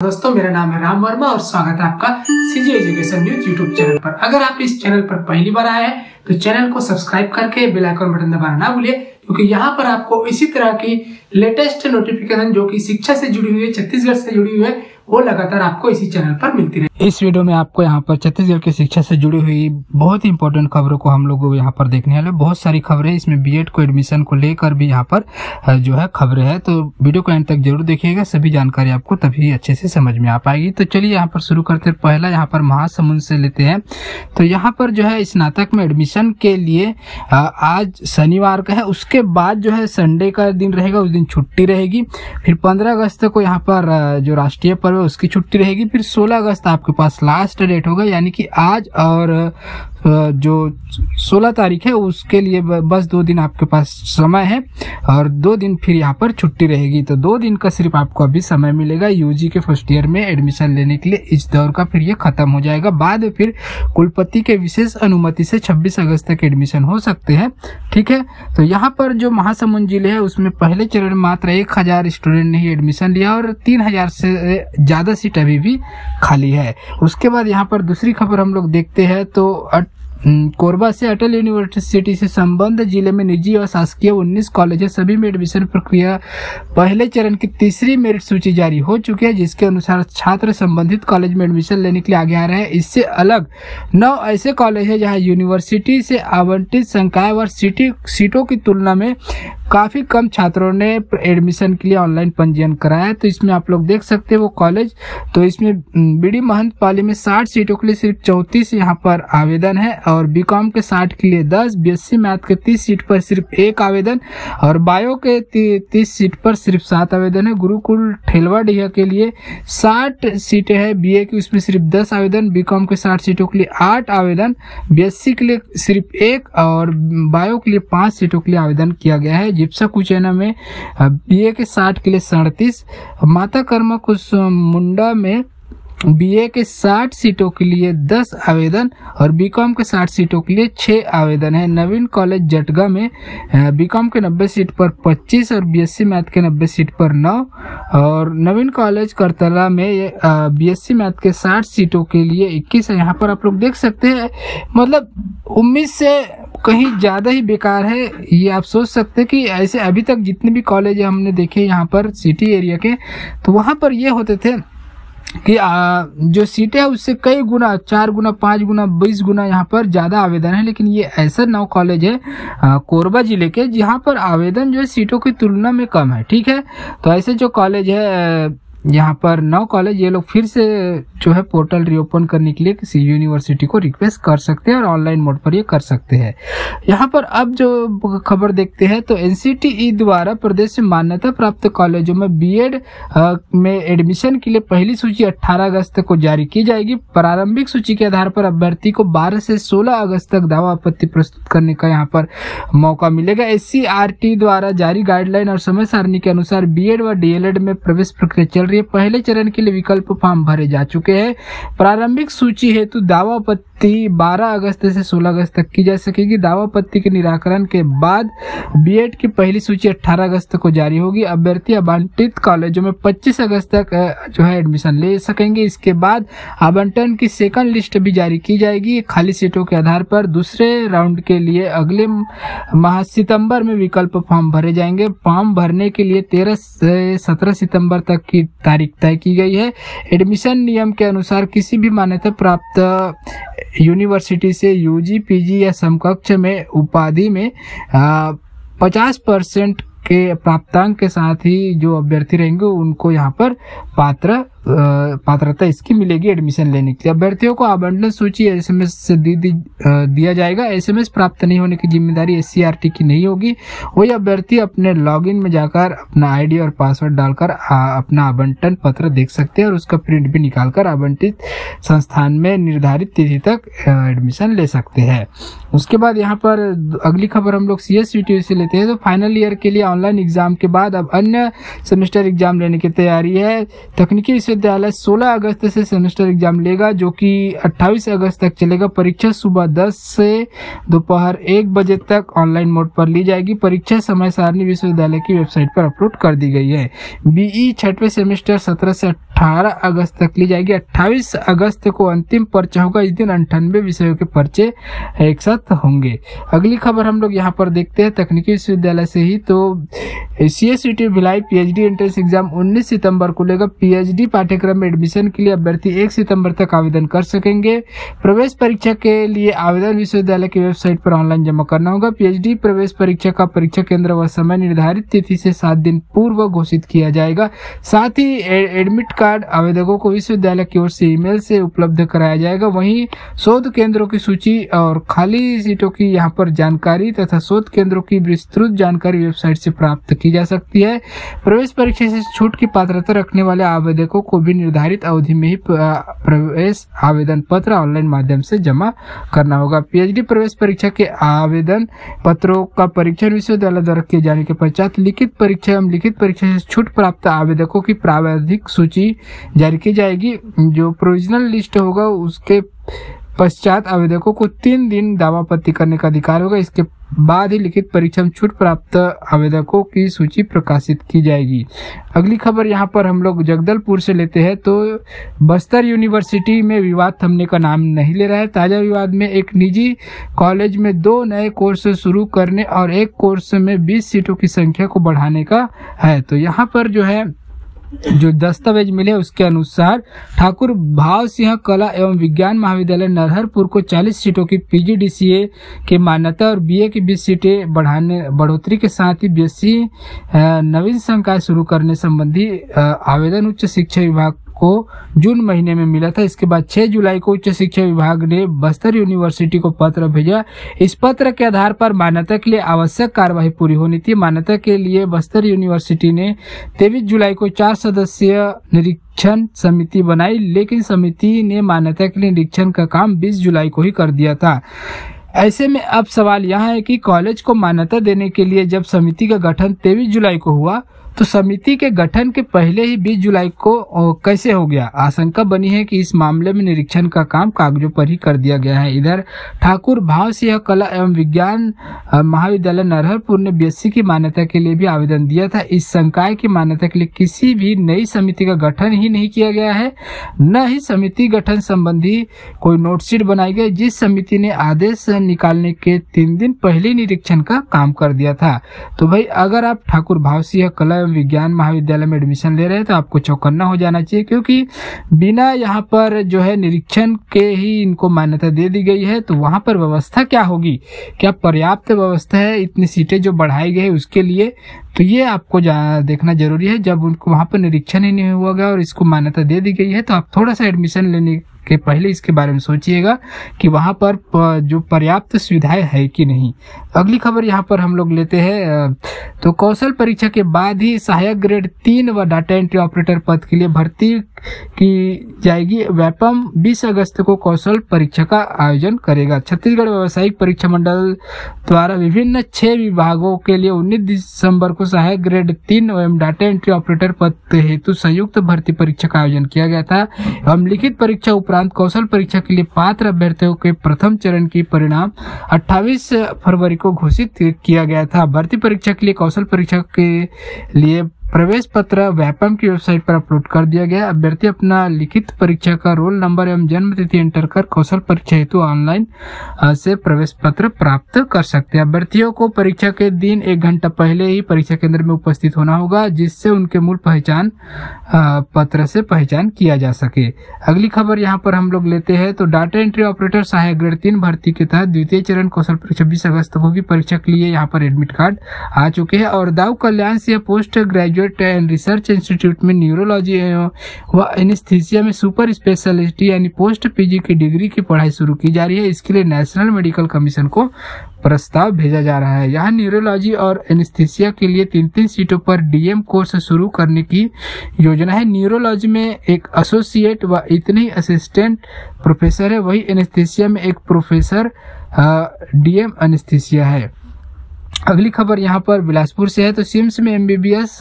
दोस्तों, मेरा नाम है राम वर्मा और स्वागत है आपका CG education news YouTube channel पर। अगर आप इस चैनल पर पहली बार आए हैं तो चैनल को सब्सक्राइब करके बेल आइकन बटन दबाना ना भूलिए, क्योंकि यहाँ पर आपको इसी तरह की लेटेस्ट नोटिफिकेशन जो कि शिक्षा से जुड़ी हुई है, छत्तीसगढ़ से जुड़ी हुई है, वो लगातार आपको इसी चैनल पर मिलती रहे। इस वीडियो में आपको यहाँ पर छत्तीसगढ़ की शिक्षा से जुड़ी हुई बहुत ही इंपॉर्टेंट खबरों को हम लोग यहाँ पर देखने वाले। बहुत सारी खबरें इसमें बीएड को एडमिशन को लेकर भी यहाँ पर जो है खबरें हैं, तो वीडियो को एंड तक जरूर देखिएगा, सभी जानकारी आपको तभी अच्छे से समझ में आ पाएगी। तो चलिए यहाँ पर शुरू करते हैं। पहला यहाँ पर महासमुंद से लेते हैं। तो यहाँ पर जो है स्नातक में एडमिशन के लिए आज शनिवार का है, उसके बाद जो है संडे का दिन रहेगा, उस दिन छुट्टी रहेगी। फिर 15 अगस्त को यहाँ पर जो राष्ट्रीय पर्व है उसकी छुट्टी रहेगी। फिर 16 अगस्त आपके पास लास्ट डेट होगा, यानी कि आज और जो 16 तारीख है उसके लिए बस 2 दिन आपके पास समय है और 2 दिन फिर यहाँ पर छुट्टी रहेगी। तो 2 दिन का सिर्फ आपको अभी समय मिलेगा यूजी के फर्स्ट ईयर में एडमिशन लेने के लिए। इस दौर का फिर ये खत्म हो जाएगा। बाद में फिर कुलपति के विशेष अनुमति से 26 अगस्त तक एडमिशन हो सकते हैं। ठीक है, तो यहाँ पर जो महासमुंद जिले है उसमें पहले चरण में मात्र 1000 स्टूडेंट ने ही एडमिशन लिया और 3000 से ज्यादा सीट अभी भी खाली है। उसके बाद यहाँ पर दूसरी खबर हम लोग देखते हैं तो कोरबा से अटल यूनिवर्सिटी से संबद्ध जिले में निजी और शासकीय 19 कॉलेज है। सभी में एडमिशन प्रक्रिया पहले चरण की तीसरी मेरिट सूची जारी हो चुकी है, जिसके अनुसार छात्र संबंधित कॉलेज में एडमिशन लेने के लिए आगे आ रहे हैं। इससे अलग 9 ऐसे कॉलेज है जहां यूनिवर्सिटी से आवंटित संकायवार सीटों की तुलना में काफी कम छात्रों ने एडमिशन के लिए ऑनलाइन पंजीयन कराया है। तो इसमें आप लोग देख सकते हैं वो कॉलेज। तो इसमें बीडी महंत पाली में 60 सीटों के लिए सिर्फ 34 यहाँ पर आवेदन है और बीकॉम के 60 के लिए 10, बीएससी मैथ के 30 सीट पर सिर्फ 1 आवेदन और बायो के 30 सीट पर सिर्फ 7 आवेदन है। गुरुकुल ठेलवाडिया के लिए 60 सीटें हैं, बीए की उसमें सिर्फ 10 आवेदन, बीकॉम के 60 सीटों के लिए 8 आवेदन, बीएससी के लिए सिर्फ 1 और बायो के लिए 5 सीटों के लिए आवेदन किया गया है। जिप्सा कुचेना में बीए के 60 के लिए 37, माता कर्मा कुसमुंडा में बीए के 60 सीटों के लिए 10 आवेदन और बीकॉम के 60 सीटों के लिए 6 आवेदन है। नवीन कॉलेज जटगा में बीकॉम के 90 सीट पर 25 और बीएससी मैथ के 90 सीट पर 9 और नवीन कॉलेज करतला में बीएससी मैथ के 60 सीटों के लिए 21 है। यहाँ पर आप लोग देख सकते हैं, मतलब उम्मीद से कहीं ज्यादा ही बेकार है। ये आप सोच सकते हैं कि ऐसे अभी तक जितने भी कॉलेज हमने देखे यहाँ पर सिटी एरिया के, तो वहां पर ये होते थे कि जो सीटें है उससे कई गुना 4 गुना 5 गुना 20 गुना यहाँ पर ज्यादा आवेदन है। लेकिन ये ऐसा 9 कॉलेज है कोरबा जिले के जहाँ पर आवेदन जो है सीटों की तुलना में कम है। ठीक है, तो ऐसे जो कॉलेज है यहाँ पर 9 कॉलेज, ये लोग फिर से जो है पोर्टल रीओपन करने के लिए किसी यूनिवर्सिटी को रिक्वेस्ट कर सकते हैं और ऑनलाइन मोड पर ये कर सकते हैं। यहाँ पर अब जो खबर देखते हैं तो एनसीटीई द्वारा प्रदेश से मान्यता प्राप्त कॉलेजों में बीएड में एडमिशन के लिए पहली सूची 18 अगस्त को जारी की जाएगी। प्रारंभिक सूची के आधार पर अभ्यर्थी को 12 से 16 अगस्त तक दावा आपत्ति प्रस्तुत करने का यहाँ पर मौका मिलेगा। एससीईआरटी द्वारा जारी गाइडलाइन और समय सारणी के अनुसार बीएड व डीएलएड में प्रवेश प्रक्रिया चल रही है। पहले चरण के लिए विकल्प फॉर्म भरे जा चुके हैं। प्रारंभिक सूची हेतु दावा आपत्ति 12 अगस्त से 16 अगस्त तक की जा सकेगी। दावा आपत्ति के निराकरण के बाद बीएड की पहली सूची 18 अगस्त को जारी होगी। अभ्यर्थी आवंटित कॉलेजों में 25 अगस्त तक जो है एडमिशन ले सकेंगे। इसके बाद आवंटन की सेकंड लिस्ट भी जारी की जाएगी। खाली सीटों के आधार पर दूसरे राउंड के लिए अगले माह सितंबर में विकल्प फॉर्म भरे जाएंगे। फॉर्म भरने के लिए 13 से 17 सितंबर तक की तारीख तय की गई है। एडमिशन नियम के अनुसार किसी भी मान्यता प्राप्त यूनिवर्सिटी से यूजी, पीजी या समकक्ष में उपाधि में 50% के प्राप्तांक के साथ ही जो अभ्यर्थी रहेंगे उनको यहाँ पर पात्रता इसकी मिलेगी एडमिशन लेने के लिए। अभ्यर्थियों को आवंटन सूची एसएमएस से दिया जाएगा। एसएमएस प्राप्त नहीं होने की जिम्मेदारी एससीईआरटी की नहीं होगी। वही अभ्यर्थी अपने लॉगिन में जाकर अपना आईडी और पासवर्ड डालकर अपना आवंटन पत्र देख सकते हैं और उसका प्रिंट भी निकालकर आवंटित संस्थान में निर्धारित तिथि तक एडमिशन ले सकते हैं। उसके बाद यहाँ पर अगली खबर हम लोग सीएसवीटी से लेते हैं। तो फाइनल ईयर के लिए ऑनलाइन एग्जाम के बाद अब अन्य सेमेस्टर एग्जाम लेने की तैयारी है। तकनीकी विश्वविद्यालय 16 अगस्त से सेमेस्टर एग्जाम लेगा, जो कि 28 अगस्त तक चलेगा। परीक्षा सुबह 10 से दोपहर 1 बजे तक ऑनलाइन मोड पर ली जाएगी। परीक्षा समय सारणी विश्वविद्यालय की वेबसाइट पर अपलोड कर दी गई है। बीई 6वें सेमेस्टर 17 से 18 अगस्त तक ली जाएगी। 28 अगस्त को अंतिम पर्चा होगा। इस दिन 98 विषयों के पर्चे एक साथ होंगे। अगली खबर हम लोग यहाँ पर देखते हैं तकनीकी विश्वविद्यालय से ही। तो CSUT Bhilai PhD entrance exam 19 सितंबर को लेगा। PhD पाठ्यक्रम में एडमिशन के लिए अभ्यर्थी 1 सितंबर तक आवेदन कर सकेंगे। प्रवेश परीक्षा के लिए आवेदन विश्वविद्यालय की वेबसाइट पर ऑनलाइन जमा करना होगा। PhD प्रवेश परीक्षा का परीक्षा केंद्र व समय निर्धारित तिथि से 7 दिन पूर्व घोषित किया जाएगा। साथ ही एडमिट कार्ड आवेदकों को विश्वविद्यालय की ओर से ईमेल से उपलब्ध कराया जाएगा। वहीं शोध केंद्रों की सूची और खाली सीटों की यहाँ पर जानकारी तथा शोध केंद्रों की विस्तृत जानकारी वेबसाइट से प्राप्त की जा सकती है। प्रवेश परीक्षा से छूट की पात्रता रखने वाले आवेदकों को भी निर्धारित अवधि में ही प्रवेश आवेदन पत्र ऑनलाइन माध्यम से जमा करना होगा। PhD प्रवेश परीक्षा के आवेदन पत्रों का परीक्षण विश्वविद्यालय द्वारा किए जाने के पश्चात लिखित परीक्षा एवं लिखित परीक्षा से छूट प्राप्त आवेदकों की प्रावधानिक सूची जारी की जाएगी। जो प्रोविजनल लिस्ट होगा उसके पश्चात आवेदकों को 3 दिन दावा आपत्ति करने का अधिकार होगा। इसके बाद ही लिखित परीक्षा में छूट प्राप्त आवेदकों की सूची प्रकाशित की जाएगी। अगली खबर यहाँ पर हम लोग जगदलपुर से लेते हैं। तो बस्तर यूनिवर्सिटी में विवाद थमने का नाम नहीं ले रहा है। ताजा विवाद में एक निजी कॉलेज में 2 नए कोर्स शुरू करने और एक कोर्स में 20 सीटों की संख्या को बढ़ाने का है। तो यहाँ पर जो दस्तावेज मिले उसके अनुसार ठाकुर भाव सिंह कला एवं विज्ञान महाविद्यालय नरहरपुर को 40 सीटों की PGDCA की मान्यता और BA की 20 सीटें बढ़ोतरी के साथ ही BSc नवीन संकाय शुरू करने संबंधी आवेदन उच्च शिक्षा विभाग को जून महीने में मिला था। इसके बाद 6 जुलाई को उच्च शिक्षा विभाग ने बस्तर यूनिवर्सिटी को पत्र भेजा। इस पत्र के आधार पर मान्यता के लिए आवश्यक कार्यवाही पूरी होनी थी। मान्यता के लिए बस्तर यूनिवर्सिटी ने 23 जुलाई को 4 सदस्यीय निरीक्षण समिति बनाई, लेकिन समिति ने मान्यता के लिए निरीक्षण का काम 20 जुलाई को ही कर दिया था। ऐसे में अब सवाल यह है कि कॉलेज को मान्यता देने के लिए जब समिति का गठन 23 जुलाई को हुआ तो समिति के गठन के पहले ही 20 जुलाई को कैसे हो गया। आशंका बनी है कि इस मामले में निरीक्षण का काम कागजों पर ही कर दिया गया है। इधर ठाकुर भाव सिंह कला एवं विज्ञान महाविद्यालय नरहरपुर ने BSc की मान्यता के लिए भी आवेदन दिया था। इस संकाय की मान्यता के लिए किसी भी नई समिति का गठन ही नहीं किया गया है, न ही समिति गठन संबंधी कोई नोटशीट बनाई गई। जिस समिति ने आदेश निकालने के 3 दिन पहले निरीक्षण का काम कर दिया था। तो भाई अगर आप ठाकुर भाव सिंह कला विज्ञान महाविद्यालय में एडमिशन ले रहे हैं तो आपको चौकन्ना हो जाना चाहिए, क्योंकि बिना यहाँ पर निरीक्षण के ही इनको मान्यता दे दी गई है। तो वहाँ पर व्यवस्था क्या होगी, क्या पर्याप्त व्यवस्था है इतनी सीटें जो बढ़ाई गई है उसके लिए, तो ये आपको देखना जरूरी है। जब उनको वहाँ पर निरीक्षण ही नहीं हुआ और इसको मान्यता दे दी गई है तो आप थोड़ा सा एडमिशन लेने के पहले इसके बारे में सोचिएगा कि वहाँ पर जो पर्याप्त सुविधाएं है कि नहीं। अगली खबर यहाँ पर हम लोग लेते हैं। तो कौशल परीक्षा के बाद ही सहायक ग्रेड 3 व डाटा एंट्री ऑपरेटर पद के लिए भर्ती की जाएगी। व्यापम 20 अगस्त को कौशल परीक्षा का आयोजन करेगा। छत्तीसगढ़ व्यावसायिक परीक्षा मंडल द्वारा विभिन्न 6 विभागों के लिए 19 दिसंबर को सहायक ग्रेड 3 एवं डाटा एंट्री ऑपरेटर पद हेतु संयुक्त भर्ती परीक्षा का आयोजन किया गया था। एवं लिखित परीक्षा उपरांत कौशल परीक्षा के लिए पात्र अभ्यर्थियों के प्रथम चरण की परिणाम 28 फरवरी को घोषित किया गया था। भर्ती परीक्षा के लिए कौशल परीक्षा के लिए प्रवेश पत्र व्यापम की वेबसाइट पर अपलोड कर दिया गया। अभ्यर्थी अपना लिखित परीक्षा का रोल नंबर एवं जन्म तिथि एंटर कर कौशल परीक्षा हेतु ऑनलाइन से प्रवेश पत्र प्राप्त कर सकते हैं। अभ्यर्थियों को परीक्षा के दिन 1 घंटा पहले ही परीक्षा केंद्र में उपस्थित होना होगा, जिससे उनके मूल पहचान पत्र से पहचान किया जा सके। अगली खबर यहाँ पर हम लोग लेते हैं। तो डाटा एंट्री ऑपरेटर सहायक ग्रेड 3 भर्ती के तहत द्वितीय चरण कौशल परीक्षा 20 अगस्त को होगी। परीक्षा के लिए यहाँ पर एडमिट कार्ड आ चुके हैं। और Dau Kalyan Singh post graduate and research institute में न्यूरोलॉजी व एनेस्थीसिया में सुपर स्पेशलिटी यानी पोस्ट PG की डिग्री की पढ़ाई शुरू की जा रही है। इसके लिए नेशनल मेडिकल कमीशन को प्रस्ताव भेजा जा रहा है। यहाँ न्यूरोलॉजी और एनेस्थीसिया के लिए 3-3 सीटों पर DM कोर्स शुरू करने की योजना है। न्यूरोलॉजी में एक एसोसिएट व इतने ही असिस्टेंट प्रोफेसर है, वही एनेस्थीसिया में एक प्रोफेसर DM एनेस्थीसिया है। अगली खबर यहाँ पर बिलासपुर से है। तो सिम्स में एमबीबीएस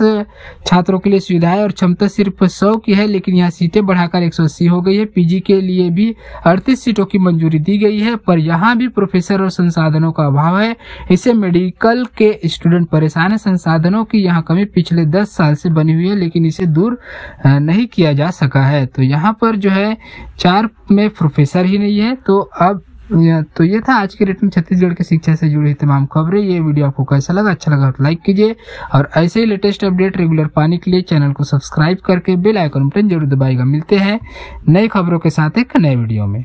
छात्रों के लिए सुविधाएं और क्षमता सिर्फ 100 की है, लेकिन यहाँ सीटें बढ़ाकर 180 हो गई है। पीजी के लिए भी 38 सीटों की मंजूरी दी गई है, पर यहाँ भी प्रोफेसर और संसाधनों का अभाव है। इससे मेडिकल के स्टूडेंट परेशान है। संसाधनों की यहाँ कमी पिछले 10 साल से बनी हुई है, लेकिन इसे दूर नहीं किया जा सका है। तो यहाँ पर जो है 4 में प्रोफेसर ही नहीं है। तो ये था आज के रेट में छत्तीसगढ़ की शिक्षा से जुड़ी तमाम खबरें। ये वीडियो आपको कैसा लगा? अच्छा लगा तो लाइक कीजिए, और ऐसे ही लेटेस्ट अपडेट रेगुलर पाने के लिए चैनल को सब्सक्राइब करके बेल आइकन बटन जरूर दबाइएगा। मिलते हैं नई खबरों के साथ एक नए वीडियो में।